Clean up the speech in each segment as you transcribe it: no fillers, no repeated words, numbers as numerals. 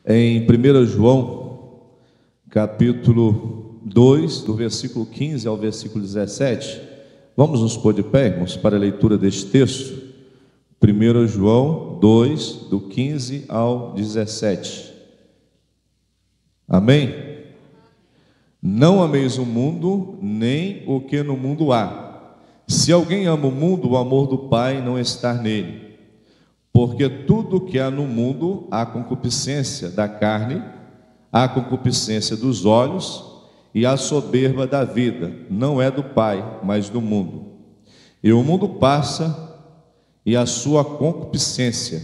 em 1 João, capítulo 2, do versículo 15 ao versículo 17. Vamos nos pôr de pé, irmãos, para a leitura deste texto. 1 João 2, do 15 ao 17. Amém? Não ameis o mundo, nem o que no mundo há. Se alguém ama o mundo, o amor do Pai não está nele. Porque tudo que há no mundo, há concupiscência da carne, há concupiscência dos olhos e a soberba da vida, não é do Pai, mas do mundo. E o mundo passa e a sua concupiscência,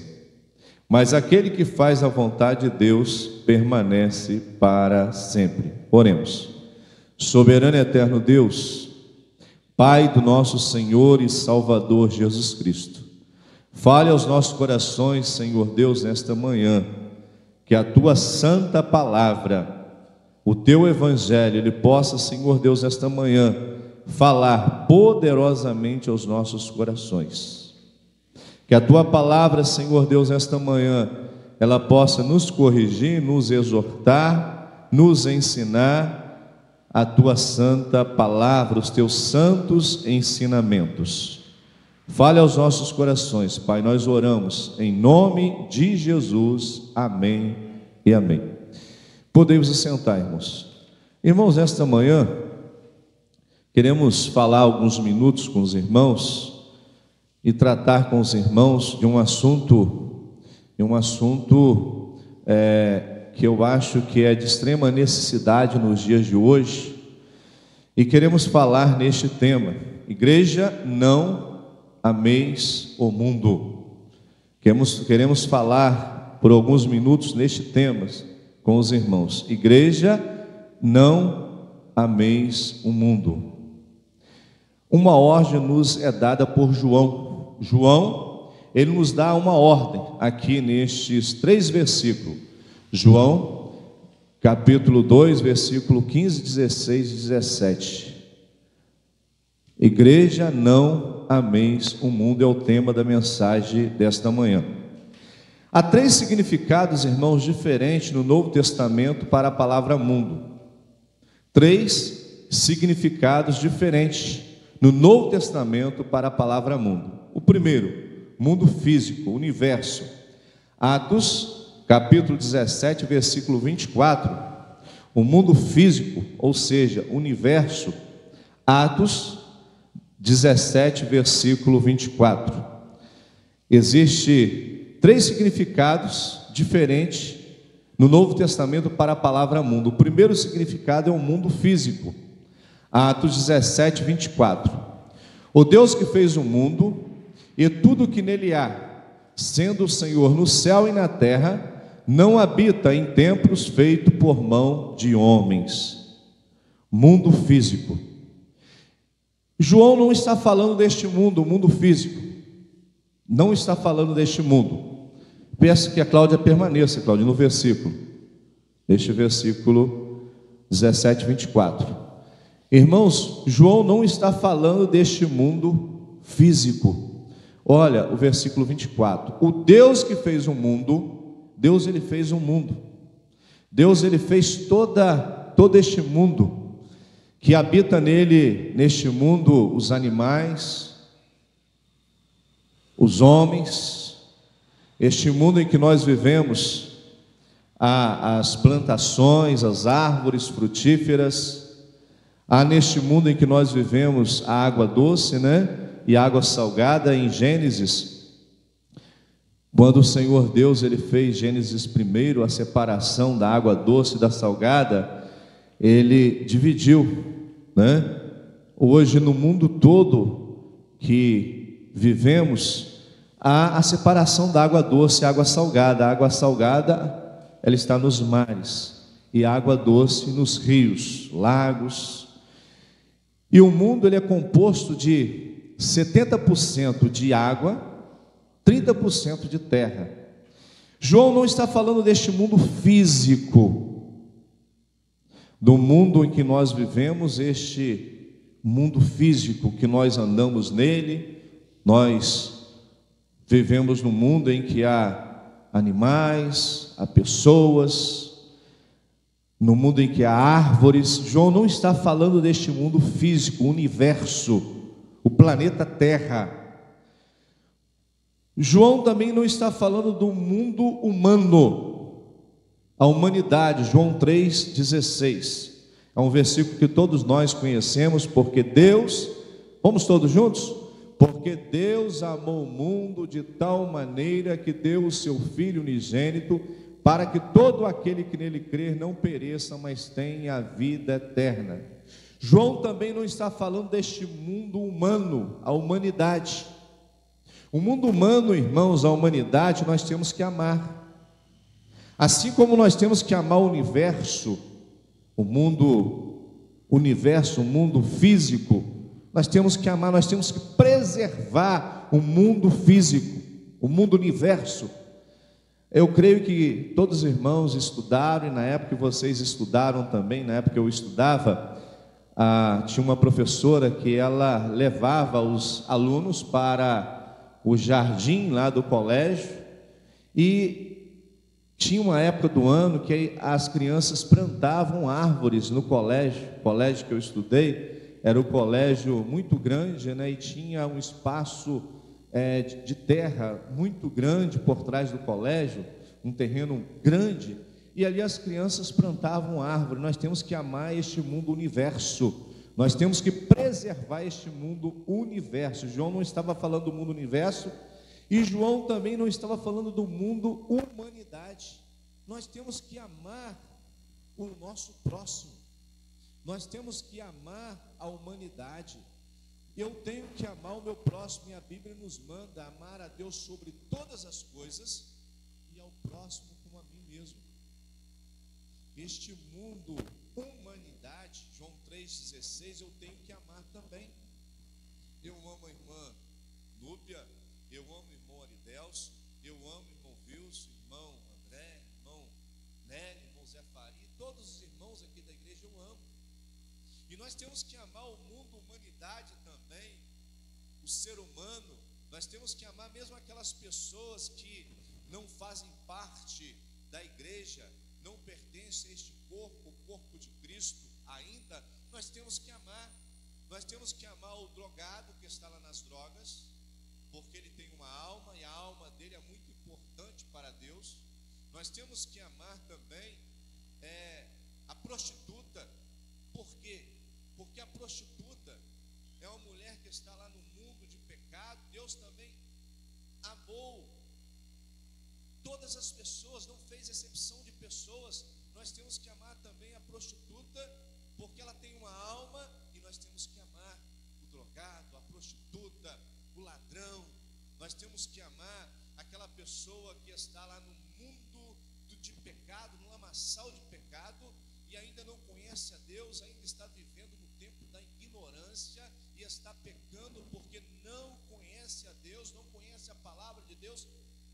mas aquele que faz a vontade de Deus permanece para sempre. Oremos. Soberano e eterno Deus, Pai do nosso Senhor e Salvador Jesus Cristo, fale aos nossos corações, Senhor Deus, nesta manhã, que a Tua santa palavra, o Teu Evangelho, ele possa, Senhor Deus, nesta manhã, falar poderosamente aos nossos corações. Que a Tua palavra, Senhor Deus, nesta manhã, ela possa nos corrigir, nos exortar, nos ensinar a Tua santa palavra, os Teus santos ensinamentos. Fale aos nossos corações, Pai, nós oramos em nome de Jesus, amém e amém. Podemos assentar, irmãos. Irmãos, esta manhã, queremos falar alguns minutos com os irmãos e tratar com os irmãos de um assunto que eu acho que é de extrema necessidade nos dias de hoje, e queremos falar neste tema: igreja, não ameis o mundo. Queremos falar por alguns minutos neste tema com os irmãos. Igreja, não ameis o mundo. Uma ordem nos é dada por João. João, ele nos dá uma ordem aqui nestes 3 versículos. João, capítulo 2, versículo 15, 16 e 17. Igreja, não ameis o mundo é o tema da mensagem desta manhã. Há 3 significados, irmãos, diferentes no Novo Testamento para a palavra mundo. 3 significados diferentes no Novo Testamento para a palavra mundo. O primeiro, mundo físico, universo. Atos, capítulo 17, versículo 24. O mundo físico, ou seja, universo. Atos 17, versículo 24. Existe 3 significados diferentes no Novo Testamento para a palavra mundo. O primeiro significado é o mundo físico. Atos 17, 24. O Deus que fez o mundo e tudo que nele há, sendo o Senhor no céu e na terra, não habita em templos feitos por mão de homens. Mundo físico. João não está falando deste mundo, o mundo físico. Não está falando deste mundo. Peço que a Cláudia permaneça, Cláudia, no versículo. Este versículo 17, 24. Irmãos, João não está falando deste mundo físico. Olha o versículo 24. O Deus que fez o mundo, Deus ele fez o mundo. Deus ele fez todo este mundo. Que habita nele, neste mundo, os animais, os homens, este mundo em que nós vivemos, as plantações, as árvores frutíferas, há neste mundo em que nós vivemos a água doce, e a água salgada. Em Gênesis, quando o Senhor Deus ele fez Gênesis primeiro, a separação da água doce e da salgada, ele dividiu, Hoje no mundo todo que vivemos, há a separação da água doce e água salgada. A água salgada, ela está nos mares, e a água doce nos rios, lagos. E o mundo ele é composto de 70% de água, 30% de terra. João não está falando deste mundo físico, do mundo em que nós vivemos, este mundo físico que nós andamos nele. Nós vivemos num mundo em que há animais, há pessoas, no mundo em que há árvores. João não está falando deste mundo físico, o universo, o planeta Terra. João também não está falando do mundo humano, a humanidade. João 3,16 é um versículo que todos nós conhecemos, porque Deus, vamos todos juntos? Porque Deus amou o mundo de tal maneira que deu o seu Filho unigênito, para que todo aquele que nele crer não pereça, mas tenha a vida eterna. João também não está falando deste mundo humano, a humanidade. O mundo humano, irmãos, a humanidade, nós temos que amar. Assim como nós temos que amar o universo, o mundo físico, nós temos que amar, nós temos que preservar o mundo físico, o mundo universo. Eu creio que todos os irmãos estudaram, e na época que vocês estudaram também, na época que eu estudava, tinha uma professora que ela levava os alunos para o jardim lá do colégio, e tinha uma época do ano que as crianças plantavam árvores no colégio. O colégio que eu estudei era um colégio muito grande, né, e tinha um espaço de terra muito grande por trás do colégio, um terreno grande, e ali as crianças plantavam árvore. Nós temos que amar este mundo universo. Nós temos que preservar este mundo universo. João não estava falando do mundo universo, e João também não estava falando do mundo humanidade. Nós temos que amar o nosso próximo. Nós temos que amar a humanidade. Eu tenho que amar o meu próximo, e a Bíblia nos manda amar a Deus sobre todas as coisas e ao próximo como a mim mesmo. Este mundo humanidade, João 3,16, eu tenho que amar também. Eu amo a irmã Núbia, eu amo o irmão Aridelso, eu amo o irmão Wilson, irmão André, irmão Nélio, irmão Zé Faria, todos os irmãos aqui da igreja eu amo. E nós temos que amar o mundo, humanidade também, o ser humano. Nós temos que amar mesmo aquelas pessoas que não fazem parte da igreja, não pertencem a este corpo, o corpo de Cristo ainda. Nós temos que amar. Nós temos que amar o drogado que está lá nas drogas, porque ele tem uma alma, e a alma dele é muito importante para Deus. Nós temos que amar também a prostituta. Por quê? Porque a prostituta é uma mulher que está lá no mundo de pecado. Deus também amou todas as pessoas, não fez exceção de pessoas. Nós temos que amar também a prostituta, porque ela tem uma alma, e nós temos que amar o drogado, a prostituta, o ladrão. Nós temos que amar aquela pessoa que está lá no mundo de pecado, no lamaçal de pecado, e ainda não conhece a Deus, ainda está vivendo no tempo da ignorância, e está pecando porque não conhece a Deus, não conhece a palavra de Deus.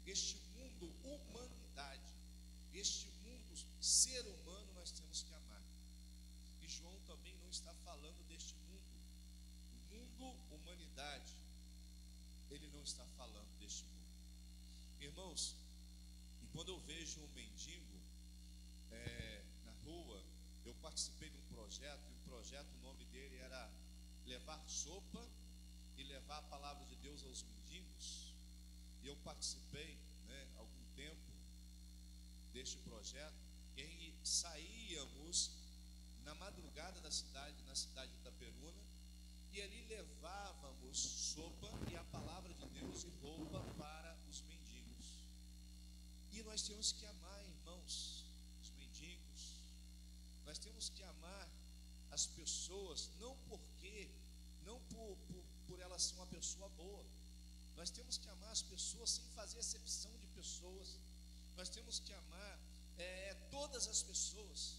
Este mundo humanidade, este mundo ser humano, nós temos que amar. E João também não está falando deste mundo, o mundo humanidade, ele não está falando deste mundo. Irmãos, e quando eu vejo um mendigo na rua, eu participei de um projeto, e o projeto, o nome dele era levar sopa e levar a palavra de Deus aos mendigos. E eu participei, algum tempo deste projeto, e saíamos na madrugada da cidade, na cidade de Itaperuna, e ali levávamos sopa e a palavra de Deus e roupa para os mendigos. E nós temos que amar, irmãos, os mendigos. Nós temos que amar as pessoas, não por elas ser uma pessoa boa. Nós temos que amar as pessoas sem fazer acepção de pessoas. Nós temos que amar todas as pessoas.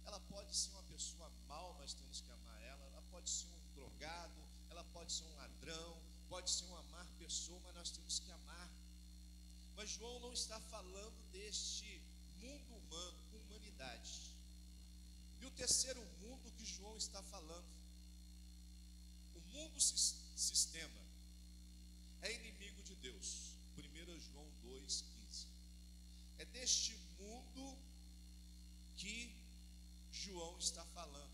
Ela pode ser uma pessoa mal, nós temos que amar ela. Ela pode ser um drogado, ela pode ser um ladrão, pode ser uma má pessoa, mas nós temos que amar. Mas João não está falando deste mundo humano, humanidade. E o terceiro mundo que João está falando, o mundo sistema, é inimigo de Deus. 1 João 2,15. João está falando.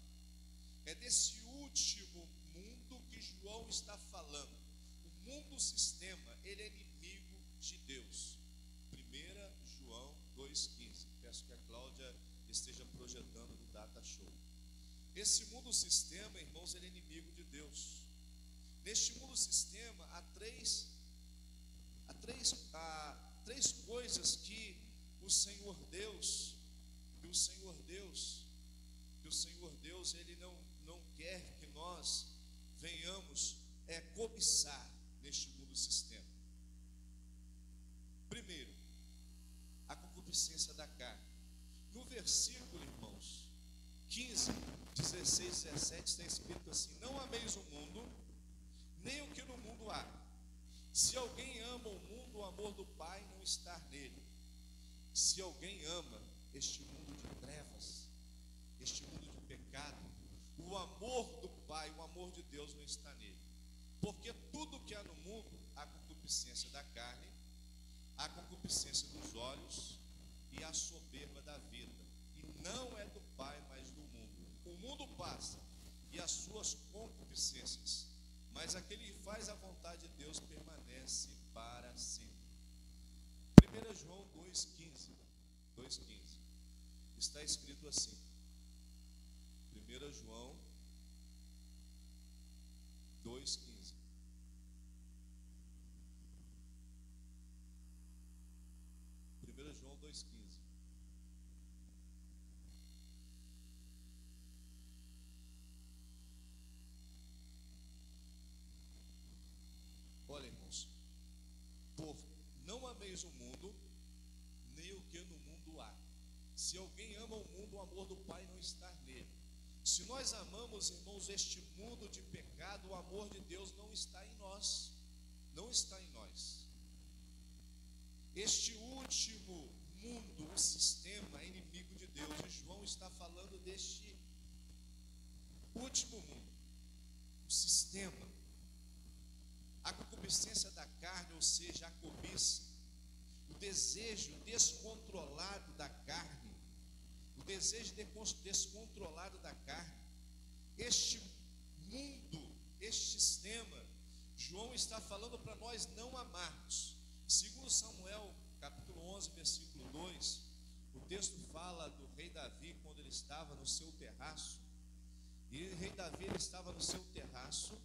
É desse último mundo que João está falando. O mundo sistema, ele é inimigo de Deus. 1 João 2,15. Peço que a Cláudia esteja projetando no Data Show. Esse mundo sistema, irmãos, ele é inimigo de Deus. Neste mundo sistema há três coisas que o Senhor Deus, ele não quer que nós venhamos cobiçar neste mundo sistema. Primeiro, a concupiscência da carne. No versículo, irmãos, 15, 16, 17 está escrito assim: não ameis o mundo, nem o que no mundo há. Se alguém ama o mundo, o amor do Pai não está nele. Se alguém ama este mundo de trevas, este mundo de pecado, o amor do Pai, o amor de Deus não está nele. Porque tudo que há no mundo, a concupiscência da carne, a concupiscência dos olhos e a soberba da vida. E não é do Pai, mas do mundo. O mundo passa e as suas concupiscências, mas aquele que faz a vontade de Deus permanece para sempre. 1 João 2,15 está escrito assim. 1 João 2,15. João 2,15. Olha, irmãos, por não ameis o mundo, nem o que no mundo há. Se alguém ama o mundo, o amor do Pai não está nele. Se nós amamos, irmãos, este mundo de pecado, o amor de Deus não está em nós. Não está em nós. Este último mundo, o sistema, é inimigo de Deus. E João está falando deste último mundo, o sistema. A concupiscência da carne, ou seja, a cobiça, o desejo descontrolado da carne, o desejo descontrolado da carne, este mundo, este sistema, João está falando para nós não amarmos. Segundo Samuel, capítulo 11, versículo 2, o texto fala do rei Davi quando ele estava no seu terraço. E o rei Davi, ele estava no seu terraço,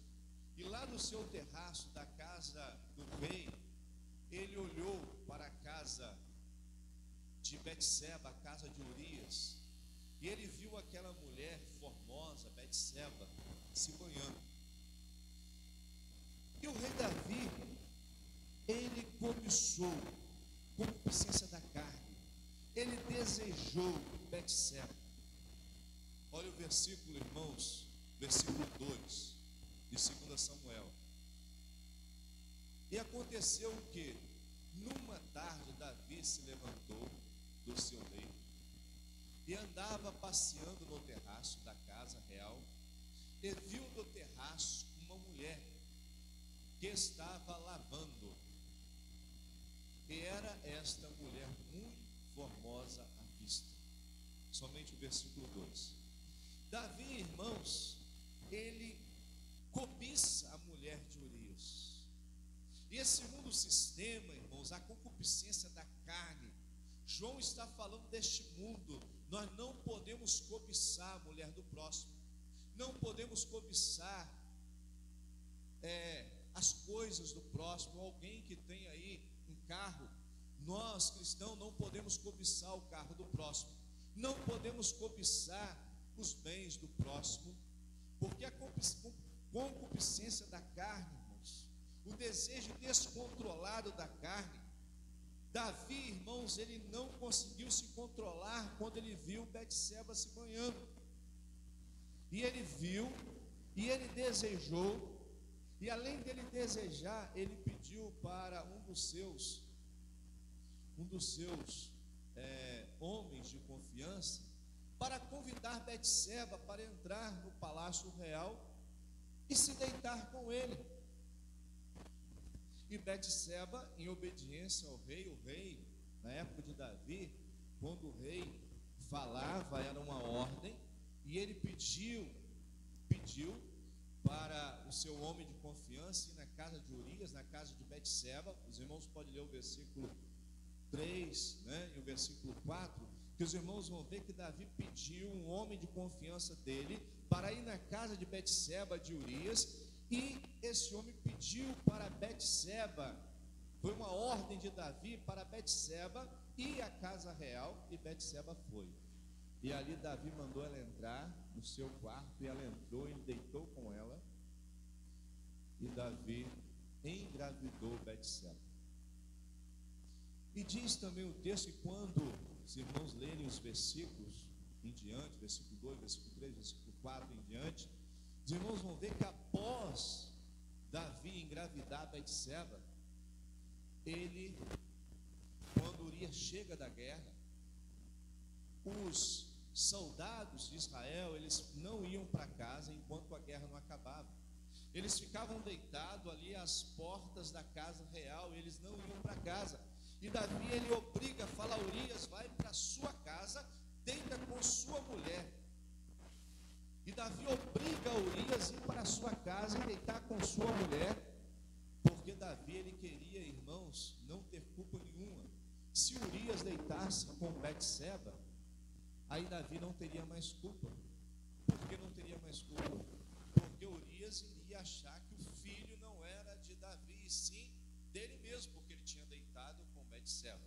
e lá no seu terraço da casa do rei, ele olhou para a casa de Betseba, a casa de Urias, e ele viu aquela mulher formosa, Betseba, se banhando. E o rei Davi, ele cobiçou, concupiscência da carne, ele desejou Betseba. Olha o versículo, irmãos, versículo 2 de 2 Samuel. E aconteceu o que? Numa tarde Davi se levantou do seu leito e andava passeando no terraço da casa real, e viu no terraço uma mulher que estava lavando. E era esta mulher muito formosa à vista. Somente o versículo 2. Davi, irmãos, ele cobiça a mulher de Urias. E esse mundo sistema, irmãos, a concupiscência da carne, João está falando deste mundo. Nós não podemos cobiçar a mulher do próximo, não podemos cobiçar as coisas do próximo. Alguém que tem aí um carro, nós cristãos não podemos cobiçar o carro do próximo, não podemos cobiçar os bens do próximo, porque a concupiscência da carne, irmãos, o desejo descontrolado da carne. Davi, irmãos, ele não conseguiu se controlar quando ele viu Betseba se banhando. E ele viu, e ele desejou, e além dele desejar, ele pediu para um dos seus homens de confiança, para convidar Betseba para entrar no palácio real e se deitar com ele. E Betseba, em obediência ao rei, o rei, na época de Davi, quando o rei falava, era uma ordem, E ele pediu para o seu homem de confiança ir na casa de Urias, na casa de Betseba. Os irmãos podem ler o versículo 3, né, e o versículo 4, que os irmãos vão ver que Davi pediu um homem de confiança dele para ir na casa de Betseba de Urias, e esse homem pediu para Betseba, foi uma ordem de Davi para Betseba ir à casa real, e Betseba foi. E ali Davi mandou ela entrar no seu quarto, e ela entrou, ele deitou com ela, e Davi engravidou Betseba. E diz também o texto que quando os irmãos lerem os versículos em diante, versículo 2, versículo 3, versículo 4 em diante, os irmãos vão ver que após Davi engravidar Betseba, ele, quando Urias chega da guerra, os soldados de Israel, eles não iam para casa enquanto a guerra não acabava. Eles ficavam deitados ali às portas da casa real, eles não iam para casa. E Davi, ele obriga, fala a Urias, vai para a sua casa, deita com sua mulher. E Davi obriga Urias a ir para a sua casa e deitar com sua mulher, porque Davi, ele queria, irmãos, não ter culpa nenhuma. Se Urias deitasse com Betseba, aí Davi não teria mais culpa. Por que não teria mais culpa? Porque Urias iria achar que o filho não era de Davi, e sim dele mesmo, porque ele tinha deitado com Betseba.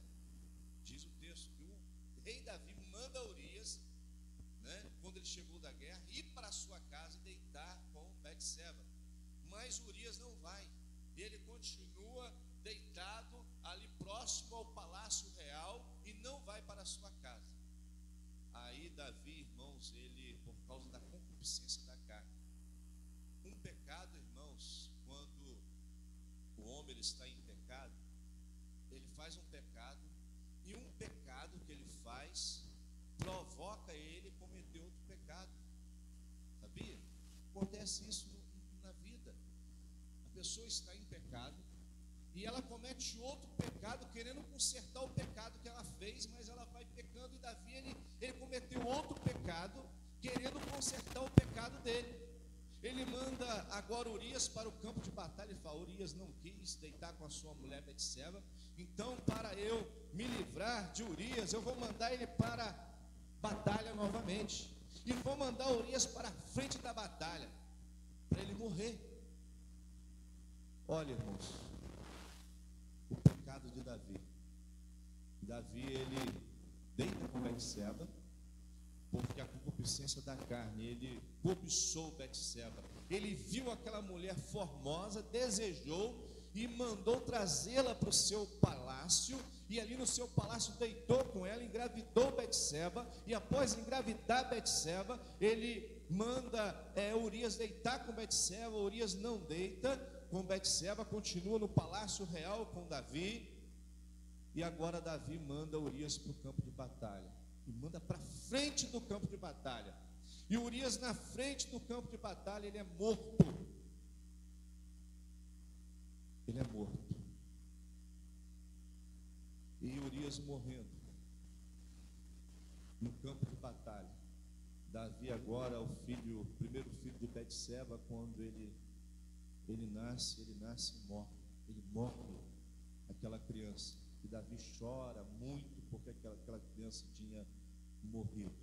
Diz o texto que o rei Davi manda Urias, né, quando ele chegou da guerra, ir para a sua casa e deitar com Betseba. Mas Urias não vai, ele continua deitado ali próximo ao palácio real e não vai para a sua casa. Aí Davi, irmãos, ele, por causa da concupiscência da carne, um pecado, irmãos, quando o homem ele está em pecado, ele faz um pecado, e um pecado que ele faz provoca ele cometer outro pecado. Sabia? Acontece isso na vida. A pessoa está em pecado e ela comete outro pecado, querendo consertar o pecado que ela fez, mas ela vai pecando. E Davi, ele cometeu outro pecado, querendo consertar o pecado dele. Ele manda agora Urias para o campo de batalha. Ele fala: Urias não quis deitar com a sua mulher Betseba, então para eu me livrar de Urias, eu vou mandar ele para a batalha novamente, e vou mandar Urias para a frente da batalha, para ele morrer. Olha, irmãos, o pecado de Davi. Davi, ele deita com Betseba, porque a concupiscência da carne, ele cobiçou Betseba, ele viu aquela mulher formosa, desejou e mandou trazê-la para o seu palácio, e ali no seu palácio deitou com ela, engravidou Betseba, e após engravidar Betseba, ele manda Urias deitar com Betseba. Urias não deita com Betseba, continua no palácio real com Davi, e agora Davi manda Urias para o campo de batalha, e manda para frente do campo de batalha, e Urias na frente do campo de batalha, ele é morto. Ele é morto. E Urias morrendo no campo de batalha, Davi agora, o primeiro filho de Betseba, quando ele nasce e morre. Ele morre, aquela criança. E Davi chora muito porque aquela criança tinha morrido.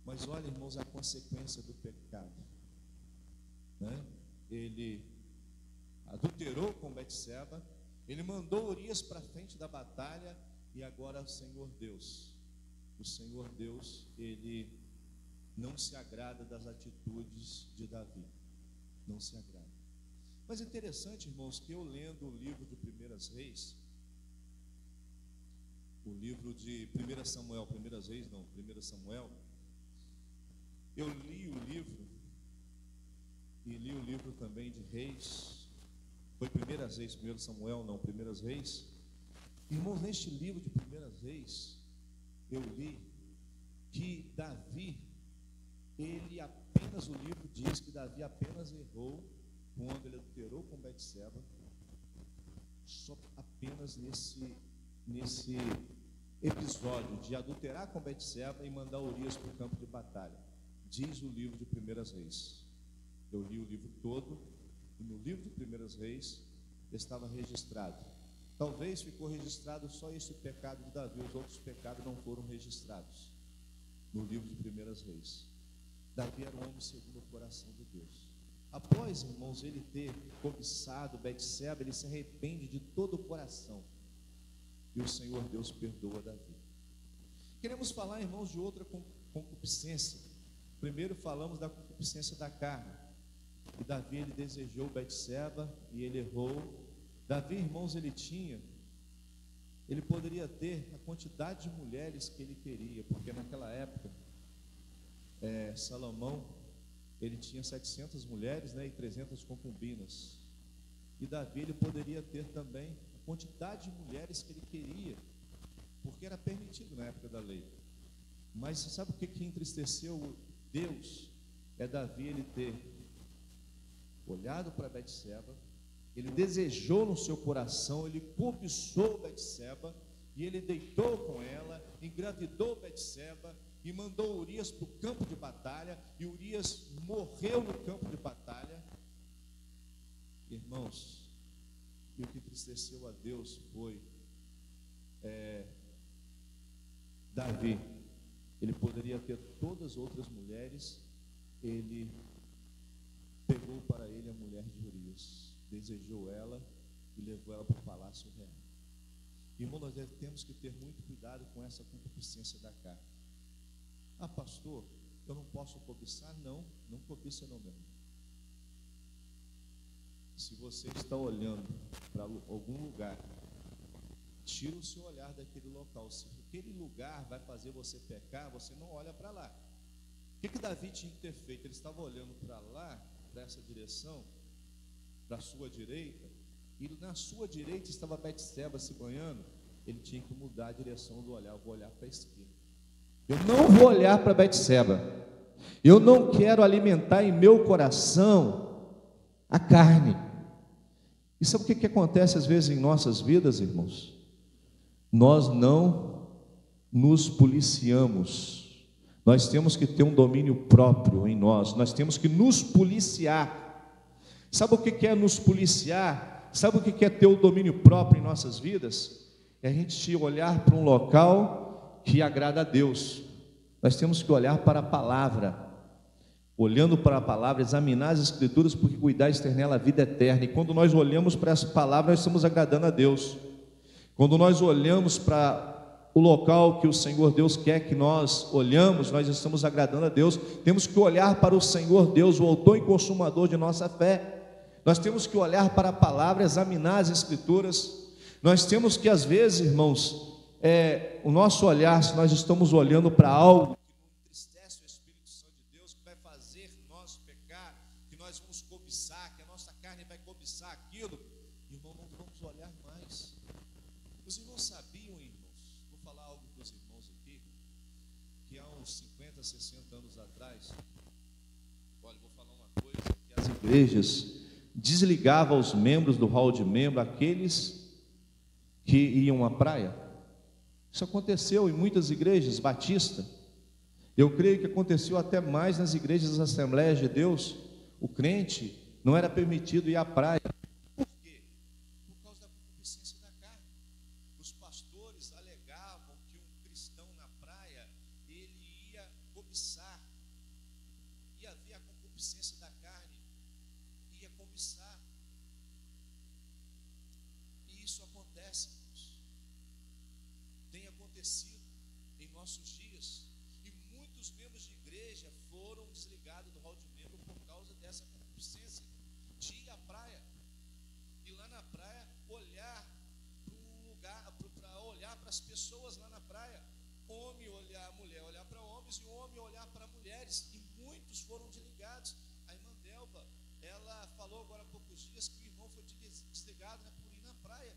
Mas olha, irmãos, a consequência do pecado, né? Ele adulterou com Betseba, ele mandou Urias para frente da batalha, e agora o Senhor Deus, ele não se agrada das atitudes de Davi, não se agrada. Mas é interessante, irmãos, que eu lendo o livro de 1 Reis, o livro de 1 Samuel, 1 Reis não, 1 Samuel, eu li o livro, e li o livro também de Reis, foi 1 Reis, 1 Samuel não, 1 Reis. Irmãos, neste livro de 1 Reis, eu li que Davi, o livro diz que Davi apenas errou quando ele adulterou com Betseba, só apenas nesse episódio de adulterar com Betseba e mandar Urias para o campo de batalha. diz o livro de Primeiras Reis. Eu li o livro todo, e no livro de Primeiras Reis estava registrado. Talvez ficou registrado só esse pecado de Davi, os outros pecados não foram registrados no livro de Primeiras Reis. Davi era um homem segundo o coração de Deus. Após, irmãos, ele ter cobiçado Betseba, ele se arrepende de todo o coração, e o Senhor Deus perdoa Davi. Queremos falar, irmãos, de outra concupiscência. Primeiro falamos da concupiscência da carne, e Davi, ele desejou Betseba e ele errou. Davi, irmãos, ele poderia ter a quantidade de mulheres que ele queria, porque naquela época, Salomão, ele tinha 700 mulheres, e 300 concubinas, e Davi, ele poderia ter também a quantidade de mulheres que ele queria, porque era permitido na época da lei. Mas sabe o que entristeceu Deus? É Davi, ele ter olhado para Betseba, ele desejou no seu coração, ele cobiçou Betseba, e ele deitou com ela, engravidou Betseba, e mandou Urias para o campo de batalha, e Urias morreu no campo de batalha. Irmãos, e o que entristeceu a Deus foi Davi. Ele poderia ter todas as outras mulheres, ele pegou para ele a mulher de Urias, desejou ela e levou ela para o palácio real. Irmão, nós temos que ter muito cuidado com essa concupiscência da carne. Ah, pastor, eu não posso cobiçar? Não cobiça não, meu irmão. Se você está olhando para algum lugar, tira o seu olhar daquele local. Se aquele lugar vai fazer você pecar, você não olha para lá. O que Davi tinha que ter feito? Ele estava olhando para lá, para essa direção, para a sua direita, e na sua direita estava Betseba se banhando. Ele tinha que mudar a direção do olhar. Eu vou olhar para a esquerda. Eu não vou olhar para Betseba. Eu não quero alimentar em meu coração a carne. E sabe o que acontece às vezes em nossas vidas, irmãos? Nós não nos policiamos. Nós temos que ter um domínio próprio em nós. Nós temos que nos policiar. Sabe o que é nos policiar? Sabe o que é ter o domínio próprio em nossas vidas? É a gente olhar para um local que agrada a Deus. Nós temos que olhar para a palavra. Olhando para a palavra, examinar as escrituras, porque cuidar de ter nela a vida eterna. E quando nós olhamos para essa palavra, nós estamos agradando a Deus. Quando nós olhamos para o local que o Senhor Deus quer que nós olhamos, nós estamos agradando a Deus. Temos que olhar para o Senhor Deus, o autor e consumador de nossa fé. Nós temos que olhar para a palavra, examinar as escrituras. Nós temos que, às vezes, irmãos, o nosso olhar, se nós estamos olhando para algo que entristece o Espírito Santo de Deus, que vai fazer nós pecar, que nós vamos cobiçar, que a nossa carne vai cobiçar aquilo, irmão, não vamos olhar mais. Os irmãos sabiam, irmãos, vou falar algo para os irmãos aqui, que há uns 50, 60 anos atrás, olha, vou falar uma coisa, que as igrejas desligavam os membros do hall de membro, aqueles que iam à praia. Isso aconteceu em muitas igrejas batistas. Eu creio que aconteceu até mais nas igrejas das Assembleias de Deus. O crente não era permitido ir à praia. Por quê? Por causa da concupiscência da carne. Os pastores alegavam que um cristão na praia, ele ia cobiçar. E havia a concupiscência da carne, ia cobiçar. E isso acontece, irmãos. Tem acontecido em nossos dias, e muitos membros de igreja foram desligados do hall de membro por causa dessa concupiscência de ir à praia, e lá na praia olhar para um lugar, para olhar para as pessoas lá na praia, homem olhar, mulher olhar para homens, e homem olhar para mulheres, e muitos foram desligados. A irmã Delva, ela falou agora há poucos dias que o irmão foi desligado, por ir na praia.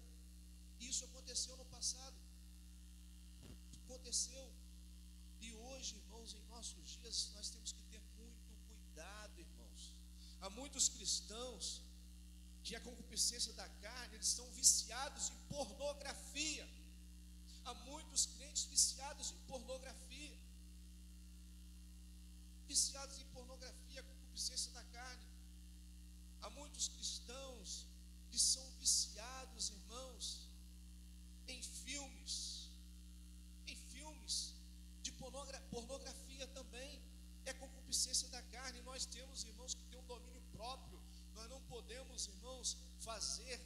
Isso aconteceu no passado. Aconteceu. E hoje, irmãos, em nossos dias, nós temos que ter muito cuidado, irmãos. Há muitos cristãos que a concupiscência da carne, eles estão viciados em pornografia. Há muitos crentes viciados em pornografia. Viciados concupiscência da carne. Nós temos, irmãos, que ter um domínio próprio. Nós não podemos, irmãos, fazer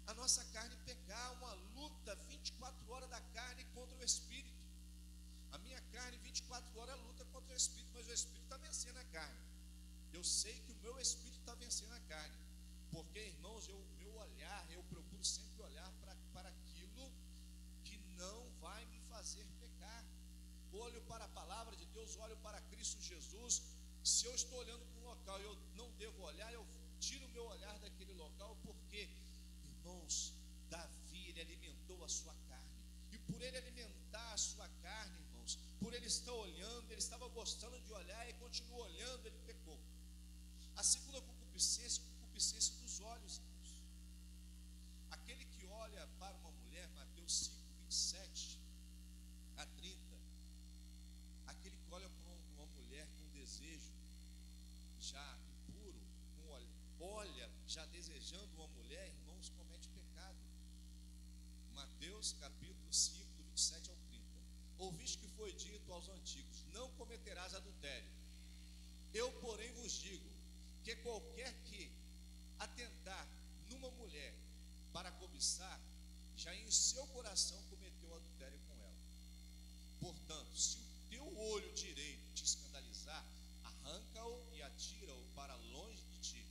a nossa carne pecar. Uma luta 24 horas da carne contra o Espírito. A minha carne 24 horas luta contra o Espírito, mas o Espírito está vencendo a carne. Eu sei que o meu Espírito está vencendo a carne, porque, irmãos, meu olhar, eu procuro sempre olhar para aquilo que não vai me fazer pecar. Olho para a palavra de Deus, olho para Cristo Jesus. Se eu estou olhando para um local e eu não devo olhar, eu tiro o meu olhar daquele local, porque, irmãos, Davi, ele alimentou a sua carne, e por ele alimentar a sua carne, irmãos, por ele estar olhando, ele estava gostando de olhar e continuou olhando, ele pecou. A segunda concupiscência, concupiscência dos olhos, irmãos. Aquele que olha para uma mulher, Mateus 5, 27 a 30, aquele que olha para uma mulher com desejo já impuro, olha já desejando uma mulher, irmãos, comete pecado. Mateus capítulo 5, do 27 ao 30. Ouviste que foi dito aos antigos: não cometerás adultério. Eu, porém, vos digo que qualquer que atentar numa mulher para cobiçar, já em seu coração cometeu adultério com ela. Portanto, se o teu olho direito te escandalizar, arranca-o e atira-o para longe de ti,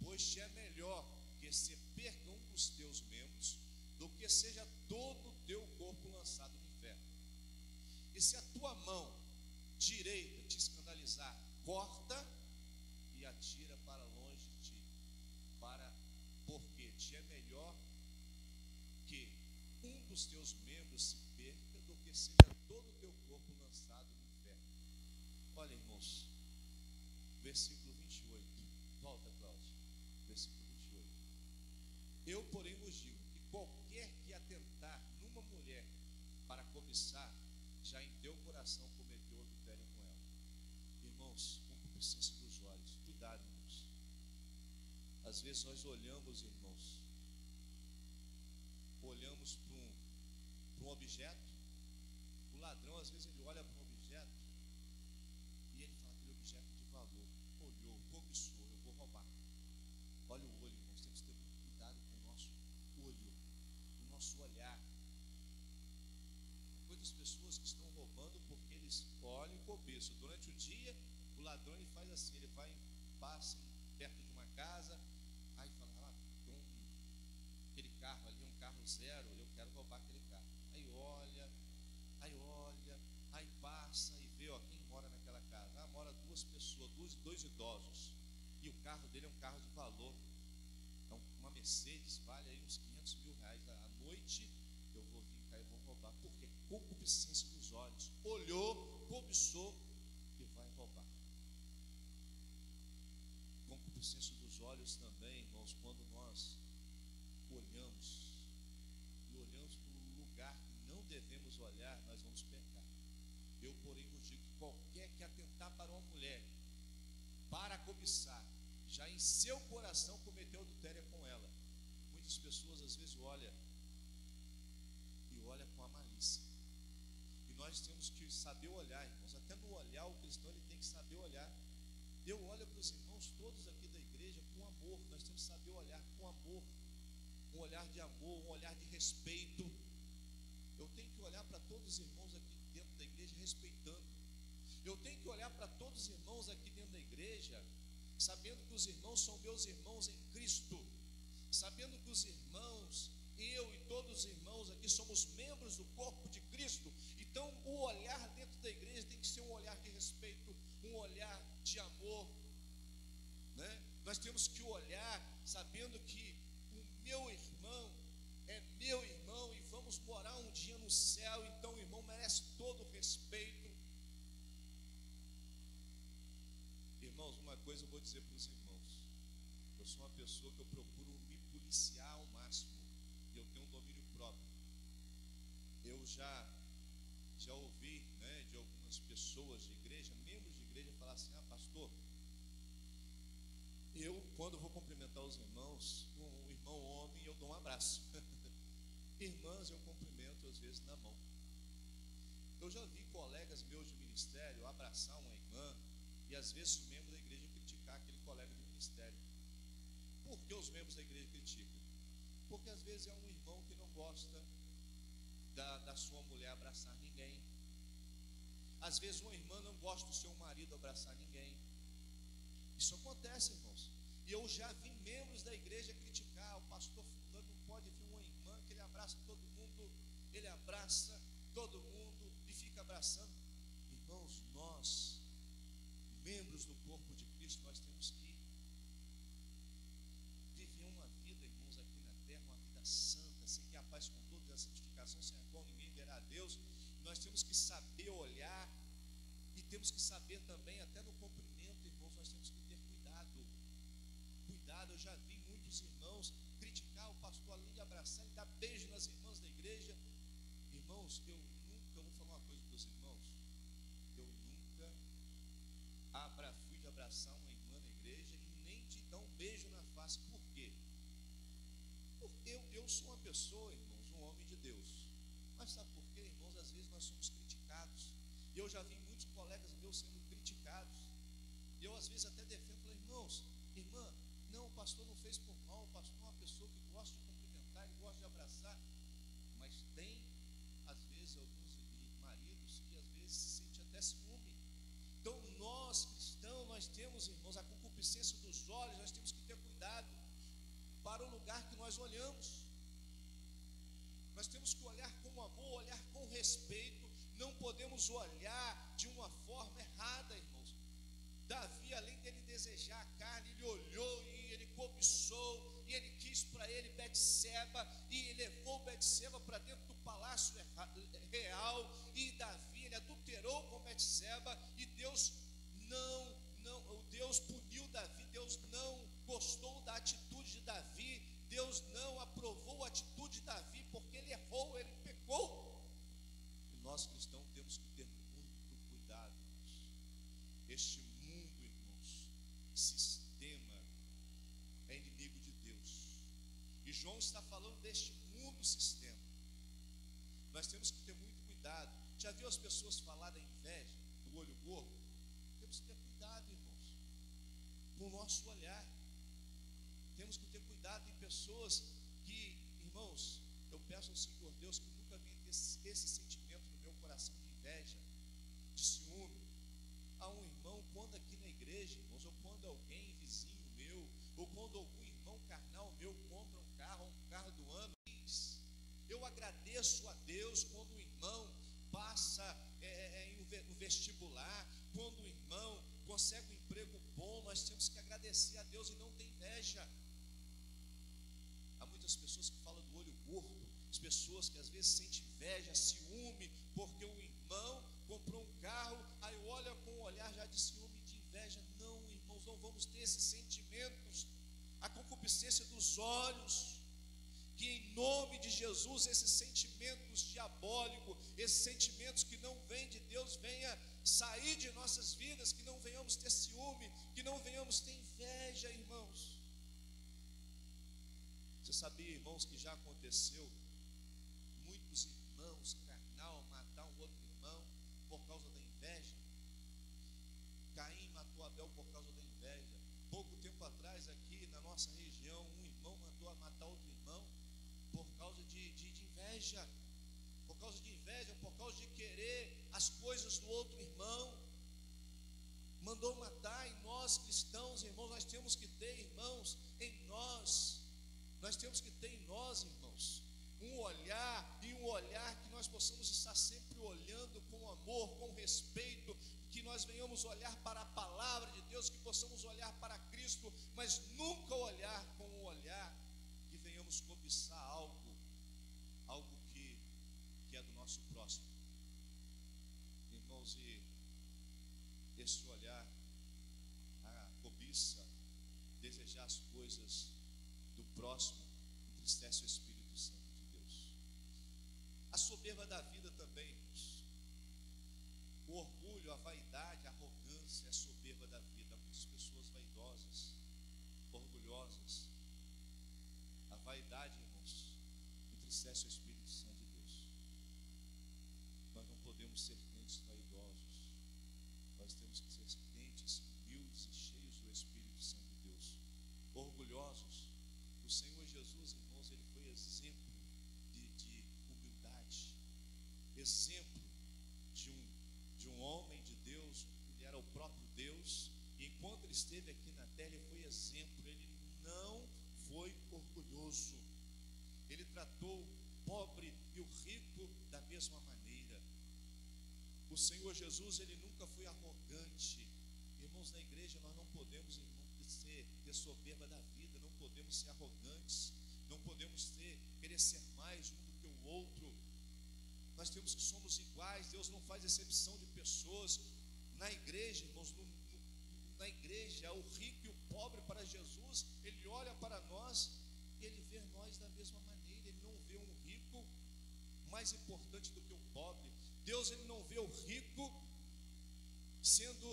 pois te é melhor que se perca um dos teus membros, do que seja todo o teu corpo lançado no inferno. E se a tua mão direita te escandalizar, corta e atira para longe de ti, porque te é melhor que um dos teus membros se perca, do que seja todo o teu corpo lançado no inferno. Olha, irmãos, versículo 28, volta, Cláudio, versículo 28. Eu, porém, vos digo que qualquer que atentar numa mulher para cobiçar, já em teu coração cometeu adultério com ela. Irmãos, concupiscência dos olhos, cuidado, irmãos. Às vezes nós olhamos, irmãos, para um objeto. O ladrão, às vezes, ele olha para um objeto e ele fala: aquele objeto de valor, olhou, cobiçou, eu vou roubar. Olha o olho, irmãos, temos que ter muito cuidado com o nosso olho, o nosso olhar. Muitas pessoas que estão roubando porque eles olham e cobiçam. Durante o dia, o ladrão, ele faz assim, ele passa perto de uma casa, aí fala: tem aquele carro ali, um carro zero, eu quero roubar aquele carro. Aí passa e vê, quem mora naquela casa. Mora duas pessoas, dois idosos, e o carro dele é um carro de valor, uma Mercedes, vale aí uns 500 mil reais. À noite eu vou vir cá e vou roubar. Por quê? Concupiscência dos olhos. Olhou, cobiçou e vai roubar. Concupiscência dos olhos também, irmãos, quando nós olhamos para um lugar que não devemos olhar, nós vamos pecar. Eu, porém, vos digo que qualquer que atentar para uma mulher para cobiçar, já em seu coração cometeu adultério com ela. Muitas pessoas às vezes olham com a malícia. E nós temos que saber olhar, irmãos. Até no olhar, o cristão, ele tem que saber olhar. Eu olho para os irmãos todos aqui da igreja com amor. Nós temos que saber olhar com amor, um olhar de amor, um olhar de respeito. Eu tenho que olhar para todos os irmãos aqui dentro da igreja respeitando. Eu tenho que olhar para todos os irmãos aqui dentro da igreja sabendo que os irmãos são meus irmãos em Cristo, sabendo que os irmãos, eu e todos os irmãos aqui somos membros do corpo de Cristo. Então o olhar dentro da igreja tem que ser um olhar de respeito, um olhar de amor, né? Nós temos que olhar sabendo que o meu irmão é meu irmão e vamos morar um dia no céu, então o irmão merece todo o respeito. Irmãos, uma coisa eu vou dizer para os irmãos: eu sou uma pessoa que eu procuro me policiar ao máximo, e eu tenho um domínio próprio. Eu já ouvi, né, de algumas pessoas de igreja, membros de igreja, falar assim: pastor, eu, quando vou cumprimentar os irmãos, um irmão homem, eu dou um abraço. Irmãs, eu cumprimento às vezes na mão. Eu já vi colegas meus de ministério abraçar uma irmã, E às vezes os membros da igreja criticar aquele colega de ministério. Por que os membros da igreja criticam? Porque às vezes é um irmão que não gosta da sua mulher abraçar ninguém. Às vezes uma irmã não gosta do seu marido abraçar ninguém. Isso acontece, irmãos. E eu já vi membros da igreja criticar: o pastor fulano não pode vir uma irmã que ele abraça todo mundo, ele abraça todo mundo e fica abraçando. Irmãos, nós, membros do corpo de Cristo, nós temos que viver uma vida, irmãos, aqui na terra, uma vida santa, seguir a paz com todos, a santificação, sem a qual ninguém verá a Deus. Nós temos que saber olhar e temos que saber também, até no cumprimento, irmãos, nós temos que ter cuidado. Cuidado, eu já vi muitos irmãos criticar o pastor, além de abraçar e dar beijo nas irmãs da igreja. Irmãos, eu vou falar uma coisa para os irmãos, eu nunca fui de abraçar uma irmã na igreja e nem de dar um beijo na face. Por quê? Porque eu sou uma pessoa, irmãos, um homem de Deus. Mas sabe por quê, irmãos? Às vezes nós somos criticados. E eu já vi muitos colegas meus sendo criticados. E eu às vezes até defendo, falo: irmãos, irmã, não, o pastor não fez por mal, o pastor é uma pessoa que gosta de cumprimentar, ele gosta de abraçar. Mas tem, às vezes, alguns maridos que às vezes se sentem até ciúme. Então nós cristãos, nós temos, irmãos, a concupiscência dos olhos, nós temos que ter cuidado para o lugar que nós olhamos. Nós temos que olhar com amor, olhar com respeito. Não podemos olhar de uma forma errada, irmãos. Davi, além dele desejar a carne, ele olhou e ele cobiçou, e ele quis para ele Betseba, e levou Betseba para dentro do palácio real, e Davi, ele adulterou com Betseba, e Deus puniu Davi. Deus não gostou da atitude de Davi, Deus não aprovou a atitude de Davi, porque ele errou, ele pecou. E nós cristãos temos que ter muito cuidado, irmãos. Este mundo, irmãos, sistema, é inimigo de Deus. E João está falando deste mundo sistema. Nós temos que ter muito cuidado. Já viu as pessoas falar da inveja, do olho gordo? Temos que ter cuidado, irmãos, com o nosso olhar. Temos que ter cuidado em pessoas que, irmãos, eu peço ao Senhor Deus que nunca venha ter esse sentimento no meu coração de inveja, de ciúme. A um irmão, quando aqui na igreja, irmãos, ou quando alguém vizinho meu, ou quando algum irmão carnal meu compra um carro do ano, eu agradeço a Deus quando o irmão passa no vestibular, quando o irmão consegue um emprego bom. Nós temos que agradecer a Deus e não ter inveja. Há muitas pessoas que falam do olho gordo, as pessoas que às vezes sentem inveja, ciúme, porque o irmão comprou um carro, aí olha com um olhar já de ciúme, de inveja. Não, irmãos, não vamos ter esses sentimentos, a concupiscência dos olhos. Que em nome de Jesus, esses sentimentos diabólicos, esses sentimentos que não vêm de Deus, venha sair de nossas vidas, que não venhamos ter ciúme, que não venhamos ter inveja, irmãos. Você sabia, irmãos, que já aconteceu muitos irmãos carnal matar um outro irmão por causa da inveja? Caim matou Abel por causa da inveja. Pouco tempo atrás, aqui na nossa região, um irmão mandou matar outro irmão por causa de inveja, por causa de querer as coisas do outro irmão. Mandou matar. E nós cristãos, irmãos, nós temos que ter, irmãos, irmãos, um olhar que nós possamos estar sempre olhando com amor, com respeito, que nós venhamos olhar para a palavra de Deus, que possamos olhar para Cristo, mas nunca olhar com um olhar que venhamos cobiçar algo que é do nosso próximo. Irmãos, e esse olhar, a cobiça, desejar as coisas do próximo, entristece o Espírito Santo de Deus. A soberba da vida também, irmãos. O orgulho, a vaidade, a arrogância é a soberba da vida. Há muitas pessoas vaidosas, orgulhosas. A vaidade, irmãos, entristece o Espírito Santo de Deus. Nós não podemos ser crentes vaidosos. Nós temos que ser crentes esteve aqui na terra, ele foi exemplo, ele não foi orgulhoso, ele tratou o pobre e o rico da mesma maneira. O Senhor Jesus, ele nunca foi arrogante. Irmãos, na igreja nós não podemos, irmãos, ter soberba da vida, não podemos ser arrogantes, não podemos querer ser mais um do que o outro. Nós temos que somos iguais. Deus não faz exceção de pessoas. Na igreja, irmãos, na igreja, o rico e o pobre para Jesus, ele olha para nós e ele vê nós da mesma maneira. Ele não vê um rico mais importante do que o pobre. Deus, ele não vê o rico sendo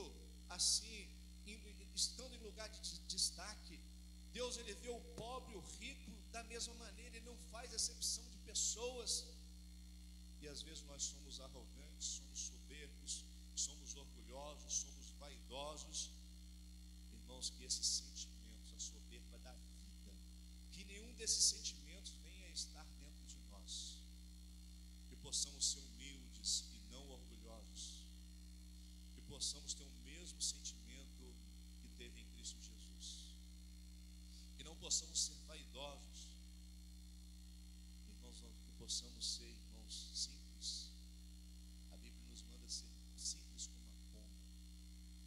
assim, estando em lugar de destaque. Deus, ele vê o pobre e o rico da mesma maneira. Ele não faz exceção de pessoas. E às vezes nós somos arrogantes, somos soberbos, somos orgulhosos, somos vaidosos. Irmãos, que esses sentimentos, a soberba da vida, que nenhum desses sentimentos venha a estar dentro de nós. Que possamos ser humildes e não orgulhosos. Que possamos ter o mesmo sentimento que teve em Cristo Jesus. Que não possamos ser vaidosos. Irmãos, que possamos ser, irmãos, simples. A Bíblia nos manda ser simples como a pomba.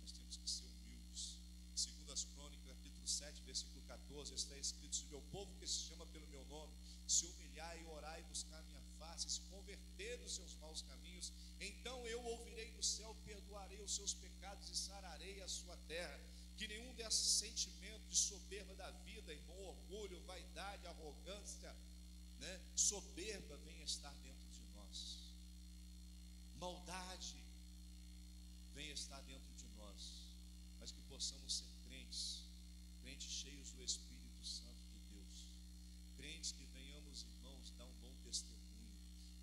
Nós temos que ser humildes. Segundo as Crônicas, capítulo 7, versículo 14, está escrito: se o meu povo que se chama pelo meu nome se humilhar e orar e buscar a minha face, se converter dos seus maus caminhos, então eu ouvirei do céu, perdoarei os seus pecados e sararei a sua terra. Que nenhum desses sentimentos de soberba da vida, irmão, orgulho, vaidade, arrogância, soberba venha estar dentro de nós. Maldade venha estar dentro de nós. Mas que possamos ser crentes cheios do Espírito Santo de Deus. Crentes que venhamos, irmãos, dar um bom testemunho.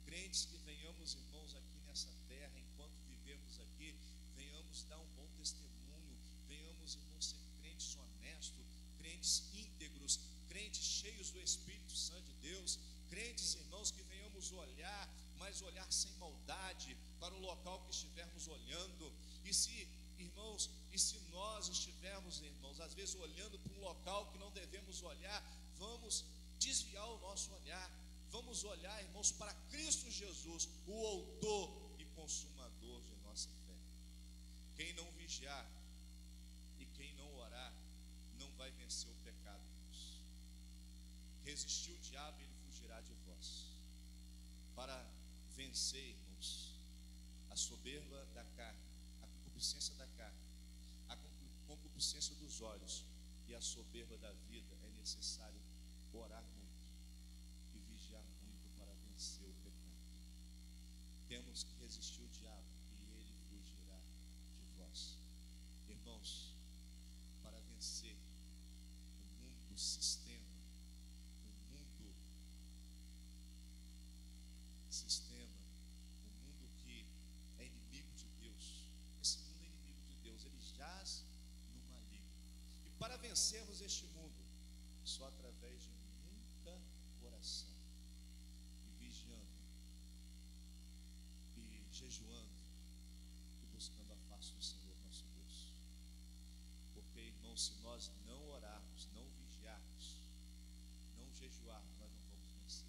Crentes que venhamos, irmãos, aqui nessa terra, enquanto vivemos aqui, venhamos dar um bom testemunho. Venhamos, irmãos, ser crentes honestos, crentes íntegros, crentes cheios do Espírito Santo de Deus. Crentes, irmãos, que venhamos olhar, mas olhar sem maldade para o local que estivermos olhando. Irmãos, e se nós estivermos, irmãos, às vezes olhando para um local que não devemos olhar, vamos desviar o nosso olhar. Vamos olhar, irmãos, para Cristo Jesus, o autor e consumador de nossa fé. Quem não vigiar e quem não orar não vai vencer o pecado, irmãos. Resistir o diabo e ele fugirá de vós. Para vencer, irmãos, a soberba da carne, a concupiscência da carne, a concupiscência dos olhos e a soberba da vida, é necessário orar muito e vigiar muito para vencer o pecado. Temos que resistir o diabo e ele fugirá de vós. Irmãos, para vencer o mundo sistema, o mundo que é inimigo de Deus, esse mundo é inimigo de Deus, ele jaz no maligno. E para vencermos este mundo, só através de muita oração, e vigiando, e jejuando, e buscando a face do Senhor nosso Deus. Porque, irmãos, se nós não orarmos, não vigiarmos, não jejuarmos, nós não vamos vencer.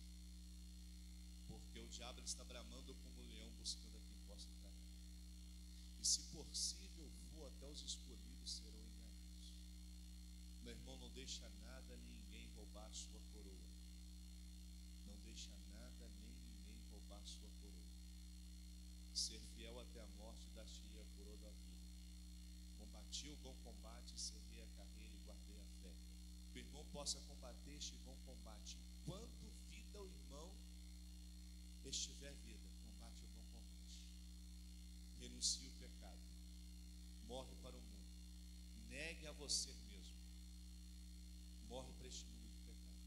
Porque o diabo está bramando como um leão buscando a quem possa tragar. E se possível for, até os escolhidos serão enganados. Meu irmão, não deixa nada nem ninguém roubar a sua coroa. Não deixa nada nem ninguém roubar a sua coroa. Ser fiel até a morte, dar-te-ei a coroa da vida. Combati o bom combate, encerrei a carreira e guardei a fé. Que o irmão possa combater este bom combate. Enquanto vida o irmão estiver vida, combate o bom combate. Renuncie o pecado. Morre para o mundo. Negue a você mesmo. Morre para este mundo de pecado.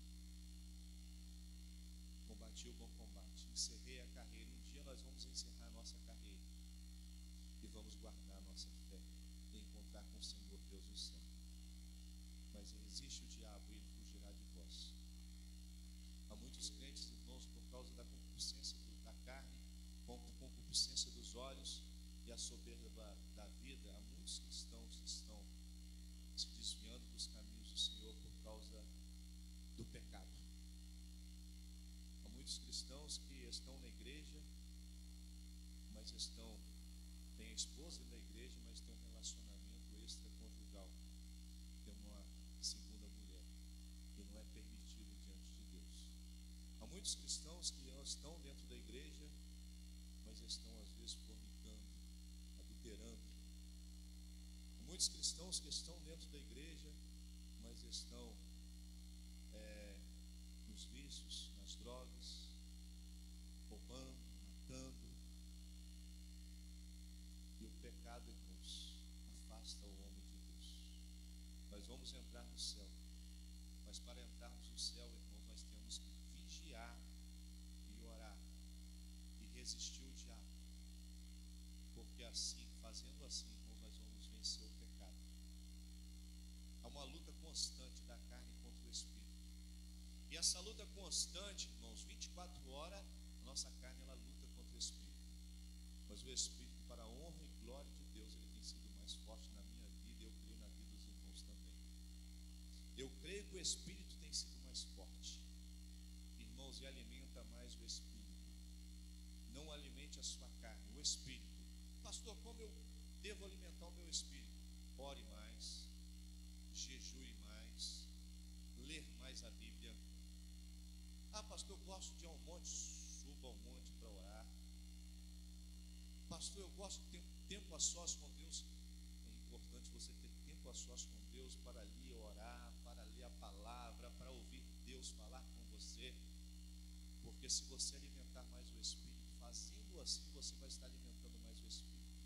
Combati o bom combate. Encerrei a carreira. Um dia nós vamos encerrar a nossa carreira. E vamos guardar a nossa fé. E encontrar com o Senhor Deus no céu. Mas resiste o diabo e ele fugirá de vós. Há muitos crentes, irmãos, por causa da concupiscência da carne, concupiscência dos olhos e a soberba da vida, há muitos cristãos que estão se desviando dos caminhos do Senhor por causa do pecado. Há muitos cristãos que estão na igreja, mas têm a esposa na igreja, mas têm um relacionamento extraconjugal, tem uma segunda mulher, e não é permitido diante de Deus. Há muitos cristãos que estão dentro da igreja, mas estão às vezes fornicando, adulterando. Há muitos cristãos que estão dentro da igreja, mas estão nos vícios, nas drogas, roubando, matando. E o pecado, irmãos, afasta o homem de Deus. Nós vamos entrar no céu, mas para entrarmos no céu, irmãos, nós temos que vigiar e orar e resistir o diabo, porque assim, fazendo assim, irmãos, nós vamos vencer o pecado. Há uma luta constante da carne contra o espírito, e essa luta constante, irmãos, 24 horas, a nossa carne ela luta contra o espírito, mas o espírito, para a honra e glória de Deus, ele tem sido mais forte na minha vida, e eu creio na vida dos irmãos também. Eu creio que o espírito tem sido mais forte, irmãos, e alimenta mais o espírito. Não alimente a sua carne, o espírito. Pastor, como eu devo alimentar o meu espírito? Ore mais, jejue mais, ler mais a Bíblia. Ah, pastor, eu gosto de ir ao monte. Suba ao monte para orar. Pastor, eu gosto de ter tempo a sós com Deus. É importante você ter tempo a sós com Deus para ali orar, para ler a palavra, para ouvir Deus falar com você. Porque se você alimentar mais o espírito, fazendo assim, você vai estar alimentando mais o espírito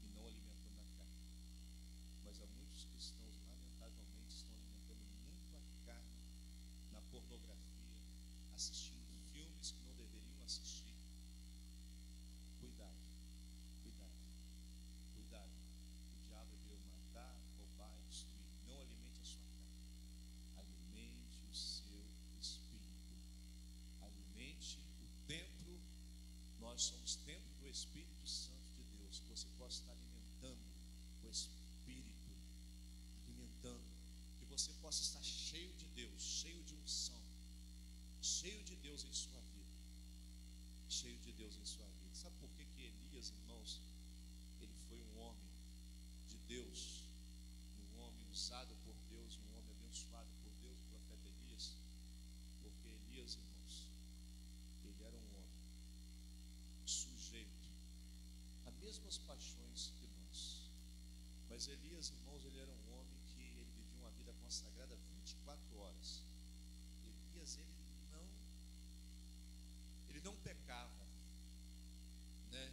e não alimentando a carne. Mas há muitos cristãos, lamentavelmente, estão alimentando muito a carne na pornografia, assistindo filmes que não deveriam assistir. Cuidado, cuidado, cuidado. O diabo veio matar, roubar e destruir. Não alimente a sua carne, alimente o seu espírito, alimente o templo. Nós somos templo do Espírito Santo de Deus, que você possa estar alimentando o espírito, alimentando, que você possa estar cheio de Deus, cheio de unção, cheio de Deus em sua vida, cheio de Deus em sua vida. Sabe por que Elias, irmãos, ele foi um homem de Deus, um homem usado por Deus, um homem abençoado por Deus, o profeta Elias? Porque Elias, irmãos, ele era um homem sujeito a mesmas paixões que nós. Mas Elias, irmãos, ele era um homem que ele vivia uma vida consagrada 24 horas. Elias, ele não pecava, né?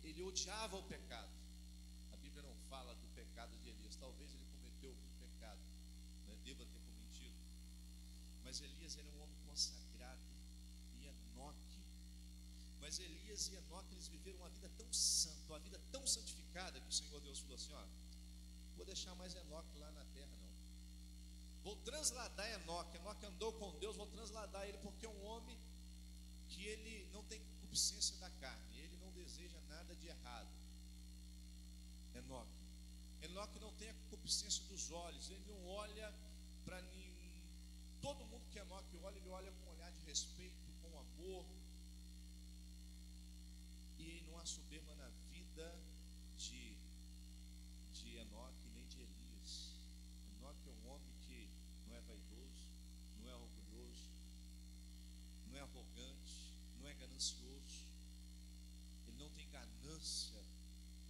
Ele odiava o pecado. A Bíblia não fala do pecado de Elias. Talvez ele cometeu algum pecado, né? Deva ter cometido. Mas Elias era um homem consagrado. E Enoque. Mas Elias e Enoque, eles viveram uma vida tão santa, uma vida tão santificada, que o Senhor Deus falou assim: ó, vou deixar mais Enoque lá na terra não. Vou transladar Enoque. Enoque andou com Deus, vou transladar ele, porque é um homem que ele não tem concupiscência da carne, ele não deseja nada de errado. Enoque não tem a concupiscência dos olhos, ele não olha para nenhum. Todo mundo que Enoque olha, ele olha com um olhar de respeito, com amor. E não há soberba na vida de Enoque nem de Elias. Enoque é um homem que não é vaidoso, não é orgulhoso, não é arrogante, não é ganancioso. Ele não tem ganância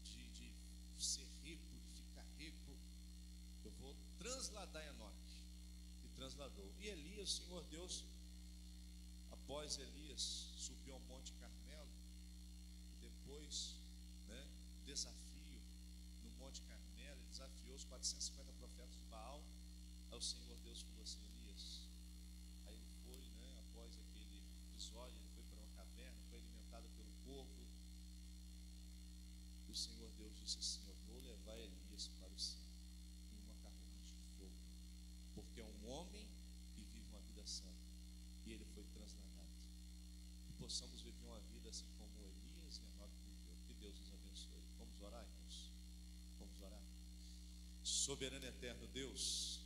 de ser rico, de ficar rico. Eu vou transladar Enoque. E transladou. E Elias, o Senhor Deus, após Elias, subiu ao Monte Carmelo. E depois, desafio no Monte Carmelo, ele desafiou os 450 profetas de Baal. Aí o Senhor Deus falou assim: Elias. Aí ele foi, após aquele episódio, ele foi para uma caverna, foi alimentado pelo corvo. E o Senhor Deus disse assim: eu vou levar Elias para o céu em uma carruagem de fogo, porque é um homem que vive uma vida santa. E ele foi transladado. Que possamos viver uma vida assim como Elias e Enoque viveu. Que Deus nos abençoe. Vamos orar, irmãos? Vamos orar? Soberano e eterno Deus,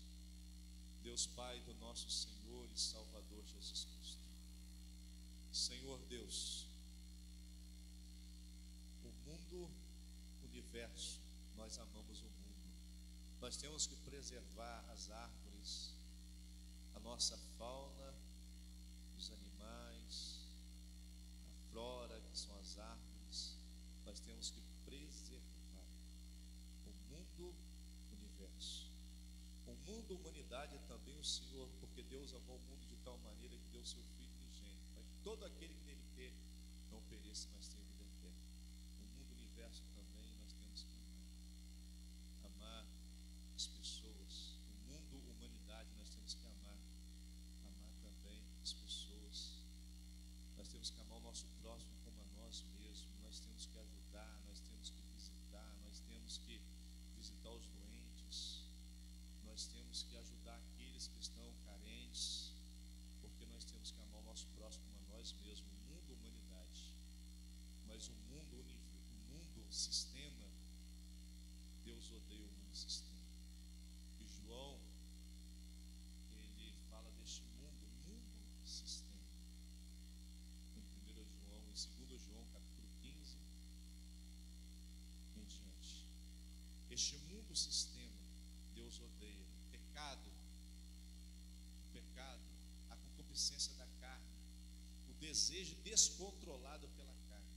Deus Pai do nosso Senhor e Salvador Jesus Cristo. Senhor Deus, o mundo, o universo, nós amamos o mundo. Nós temos que preservar as árvores, a nossa fauna, os animais, a flora, que são as árvores. Nós temos que preservar o mundo, o universo. O mundo, a humanidade é também o Senhor, porque Deus amou o mundo de tal maneira que deu seu Filho unigênito, para que todo aquele que nele crê não pereça, mas tenha vida eterna. O mundo, o universo também nós temos que amar as pessoas. O mundo, a humanidade, nós temos que amar também as pessoas. Nós temos que amar o nosso próximo como a nós mesmos. Nós temos que ajudar, nós temos que visitar, nós temos que visitar os doentes, nós temos que ajudar aqueles que estão carentes, porque nós temos que amar o nosso próximo como a nós mesmos. O mundo, a humanidade, mas o mundo, o sistema, Deus odeia o mundo sistema. E João, ele fala deste mundo sistema. Em 1 João, em 2 João, capítulo 15, em diante. Este mundo sistema, Deus odeia. O pecado, a concupiscência da carne, o desejo descontrolado pela carne,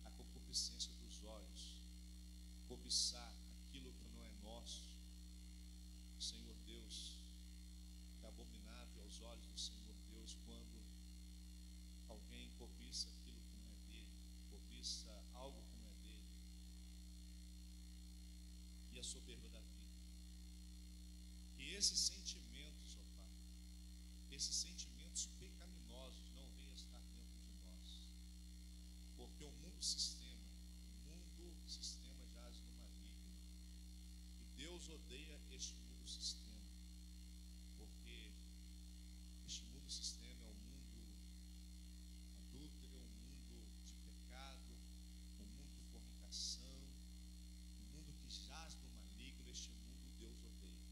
a concupiscência dos olhos, cobiçar aquilo que não é nosso. Senhor Deus, é abominável aos olhos do Senhor Deus quando alguém cobiça aquilo que não é dele, cobiça algo que não é dele, e a soberba da vida. Que esses sentimentos, ó Pai, esses sentimentos pecaminosos não venham estar dentro de nós, porque o mundo sistema jaz no maligno, e Deus odeia este mundo sistema, porque este mundo sistema é um mundo adúltero, é um mundo de pecado, um mundo de fornicação, um mundo que jaz no maligno. Este mundo Deus odeia.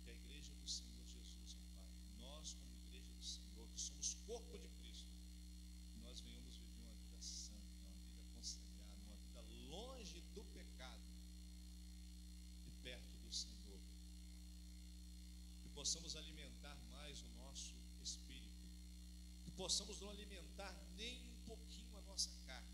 Que a igreja do Senhor Jesus, ó Pai, nós como igreja do Senhor, que somos corpo de Cristo, nós venhamos viver uma vida santa, uma vida consagrada, uma vida longe do pecado e perto do Senhor. Que possamos alimentar mais o nosso espírito, que possamos não alimentar nem um pouquinho a nossa carne,